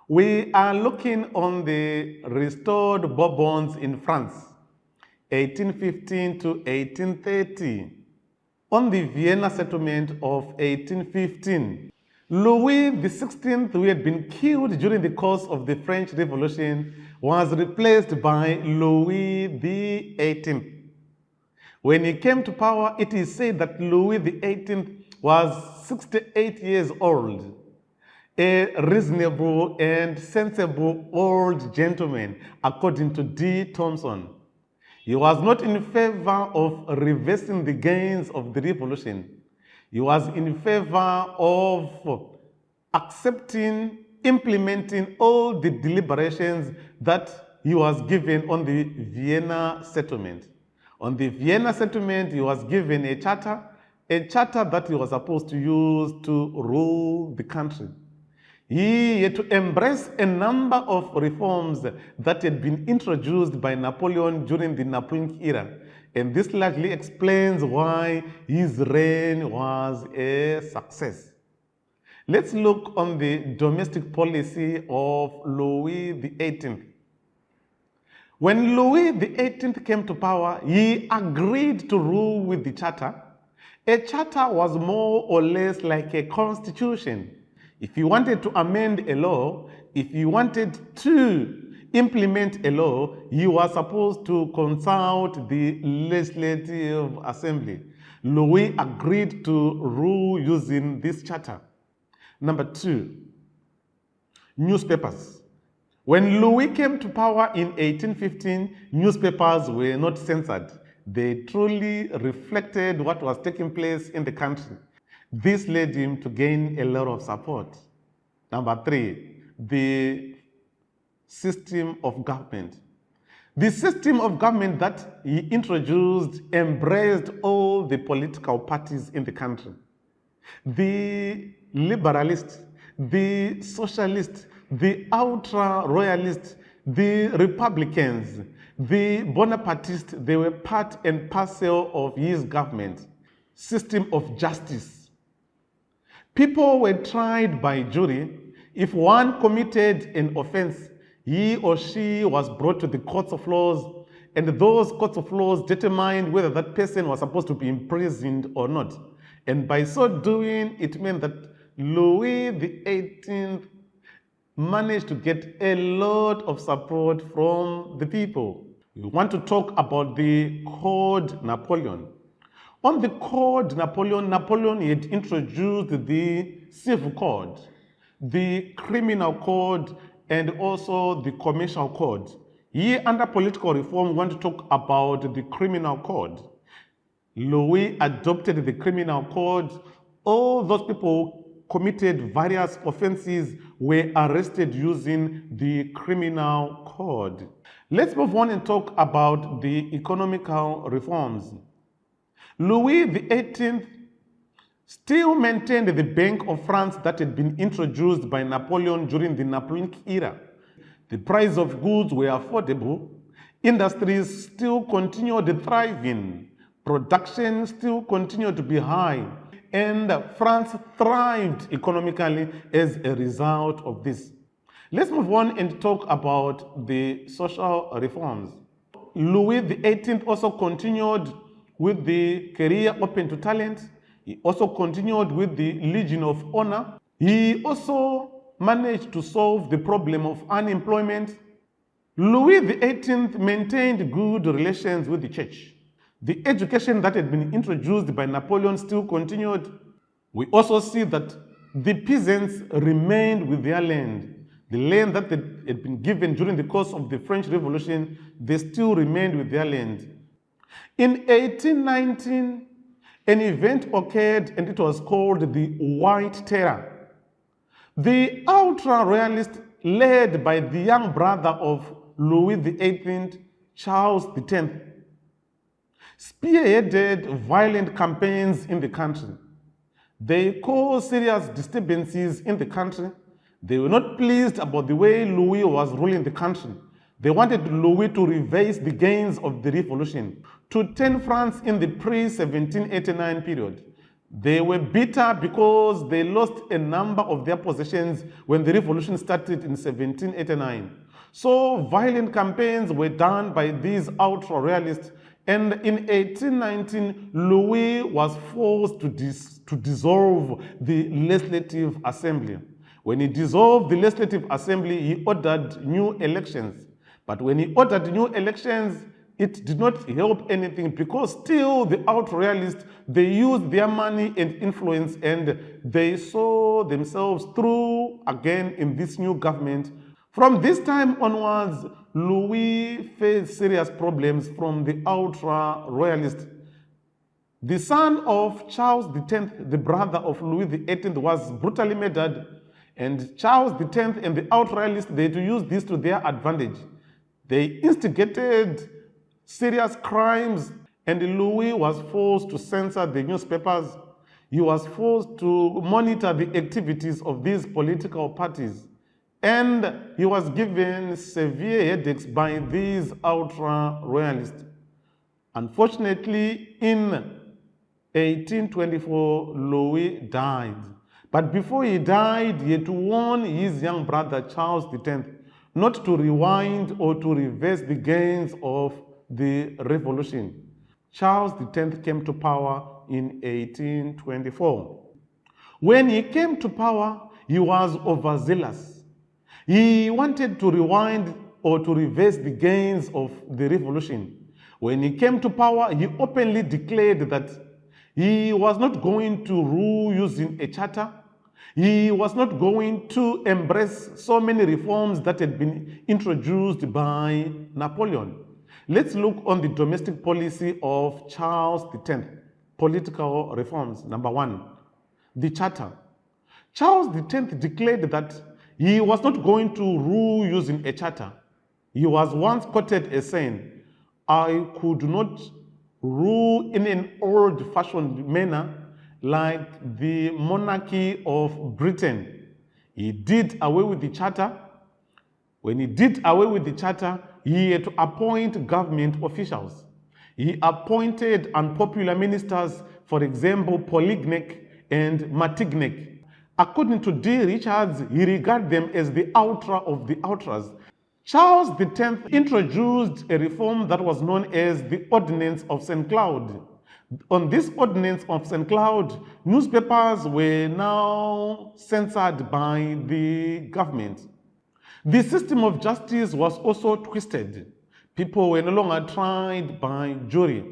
We are looking on the restored Bourbons in France, 1815 to 1830. On the Vienna settlement of 1815, Louis XVI, who had been killed during the course of the French Revolution, was replaced by Louis XVIII. When he came to power, it is said that Louis XVIII was 68 years old, a reasonable and sensible old gentleman, according to D. Thompson. He was not in favor of reversing the gains of the revolution. He was in favor of accepting, implementing all the deliberations that he was given on the Vienna settlement. On the Vienna settlement, he was given a charter that he was supposed to use to rule the country. He had to embrace a number of reforms that had been introduced by Napoleon during the Napoleonic era. And this largely explains why his reign was a success. Let's look on the domestic policy of Louis XVIII. When Louis XVIII came to power, he agreed to rule with the charter. A charter was more or less like a constitution. If you wanted to amend a law, if you wanted to implement a law, you were supposed to consult the Legislative Assembly. Louis agreed to rule using this charter. Number two, newspapers. When Louis came to power in 1815, newspapers were not censored. They truly reflected what was taking place in the country. This led him to gain a lot of support. Number three, the system of government. The system of government that he introduced embraced all the political parties in the country. The liberalists, the socialists, the ultra-royalists, the Republicans, the Bonapartists, they were part and parcel of his government. System of justice. People were tried by jury. If one committed an offense, he or she was brought to the courts of laws, and those courts of laws determined whether that person was supposed to be imprisoned or not. And by so doing, it meant that Louis XVIII managed to get a lot of support from the people. We want to talk about the Code Napoleon. On the Code Napoleon, Napoleon had introduced the Civil Code, the Criminal Code, and also the Commercial Code. Here, under political reform, we want to talk about the Criminal Code. Louis adopted the Criminal Code. All those people committed various offenses were arrested using the Criminal Code. Let's move on and talk about the economical reforms. Louis XVIII still maintained the Bank of France that had been introduced by Napoleon during the Napoleonic era. The price of goods were affordable. Industries still continued thriving. Production still continued to be high. And France thrived economically as a result of this. Let's move on and talk about the social reforms. Louis XVIII also continued with the career open to talent. He also continued with the Legion of Honor. He also managed to solve the problem of unemployment. Louis XVIII maintained good relations with the church. The education that had been introduced by Napoleon still continued. We also see that the peasants remained with their land. The land that had been given during the course of the French Revolution, they still remained with their land. In 1819, an event occurred and it was called the White Terror. The ultra-royalists, led by the young brother of Louis XVIII, Charles X, spearheaded violent campaigns in the country. They caused serious disturbances in the country. They were not pleased about the way Louis was ruling the country. They wanted Louis to reverse the gains of the revolution, to turn France in the pre-1789 period. They were bitter because they lost a number of their possessions when the revolution started in 1789. So violent campaigns were done by these ultra-royalists, and in 1819, Louis was forced to dissolve the Legislative Assembly. When he dissolved the Legislative Assembly, he ordered new elections. But when he ordered new elections, it did not help anything because still the ultra-royalists, they used their money and influence and they saw themselves through again in this new government. From this time onwards, Louis faced serious problems from the ultra-royalists. The son of Charles X, the brother of Louis XVIII, was brutally murdered, and Charles X and the ultra-royalists, they had to use this to their advantage. They instigated serious crimes, and Louis was forced to censor the newspapers. He was forced to monitor the activities of these political parties, and he was given severe headaches by these ultra-royalists. Unfortunately, in 1824, Louis died. But before he died, he had to warn his young brother, Charles X, not to rewind or to reverse the gains of the revolution. Charles X came to power in 1824. When he came to power, he was overzealous. He wanted to rewind or to reverse the gains of the revolution. When he came to power, he openly declared that he was not going to rule using a charter. He was not going to embrace so many reforms that had been introduced by Napoleon. Let's look on the domestic policy of Charles X. Political reforms. Number one, the charter. Charles X declared that he was not going to rule using a charter. He was once quoted as saying, "I could not rule in an old-fashioned manner like the monarchy of Britain." He did away with the charter. When he did away with the charter, he had to appoint government officials. He appointed unpopular ministers, for example, Polignac and Martignac. According to D. Richards, he regarded them as the ultra of the ultras. Charles X introduced a reform that was known as the Ordinance of St. Cloud. On this Ordinance of St. Cloud, newspapers were now censored by the government. The system of justice was also twisted. People were no longer tried by jury.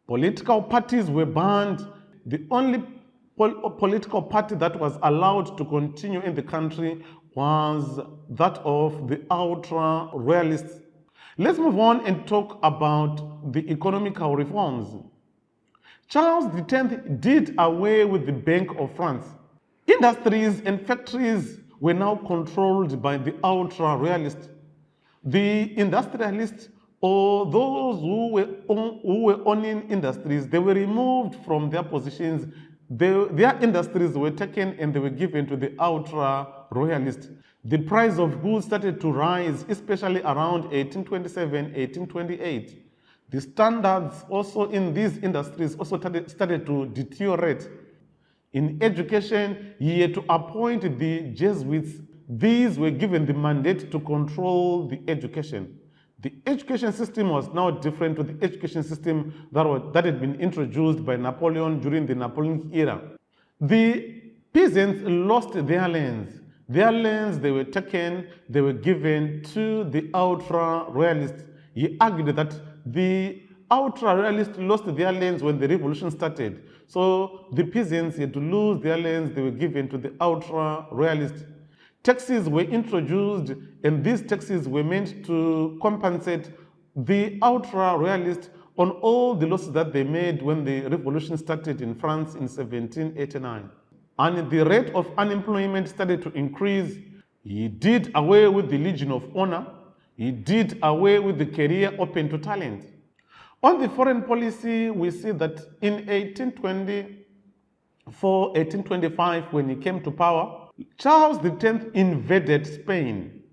Political parties were banned. The only political party that was allowed to continue in the country was that of the ultra-royalists. Let's move on and talk about the economical reforms. Charles X did away with the Bank of France. Industries and factories were now controlled by the ultra-royalists. The industrialists, or those who were owning industries, they were removed from their positions. Their industries were taken and they were given to the ultra-royalists. The price of goods started to rise, especially around 1827, 1828. The standards also in these industries also started to deteriorate. In education, he had to appoint the Jesuits. These were given the mandate to control the education. The education system was now different to the education system that had been introduced by Napoleon during the Napoleonic era. The peasants lost their lands. Their lands, they were taken, they were given to the ultra-royalists. He argued that the ultra-royalists lost their lands when the revolution started. So the peasants had to lose their lands, they were given to the ultra-royalists. Taxes were introduced, and these taxes were meant to compensate the ultra-royalists on all the losses that they made when the revolution started in France in 1789. And the rate of unemployment started to increase. He did away with the Legion of Honor. He did away with the career open to talent. On the foreign policy, we see that in 1824, 1825, when he came to power, Charles X invaded Spain.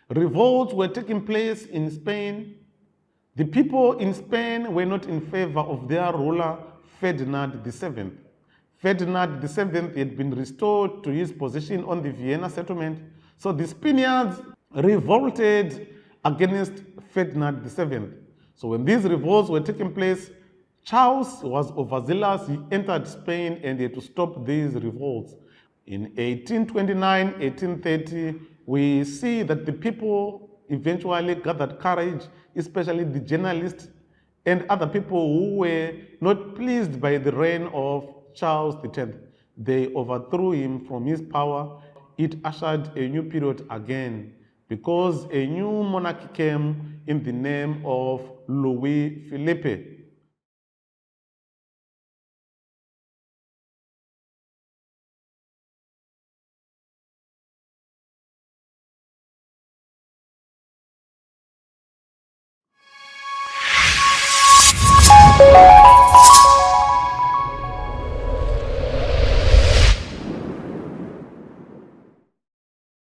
Revolts were taking place in Spain. The people in Spain were not in favor of their ruler, Ferdinand VII. Ferdinand VII had been restored to his position on the Vienna settlement. So the Spaniards revolted against Ferdinand VII. So when these revolts were taking place, Charles was overzealous. He entered Spain and he had to stop these revolts. In 1829, 1830, we see that the people eventually gathered courage, especially the journalists and other people who were not pleased by the reign of Charles X. They overthrew him from his power. It ushered a new period again because a new monarch came in the name of Louis Philippe.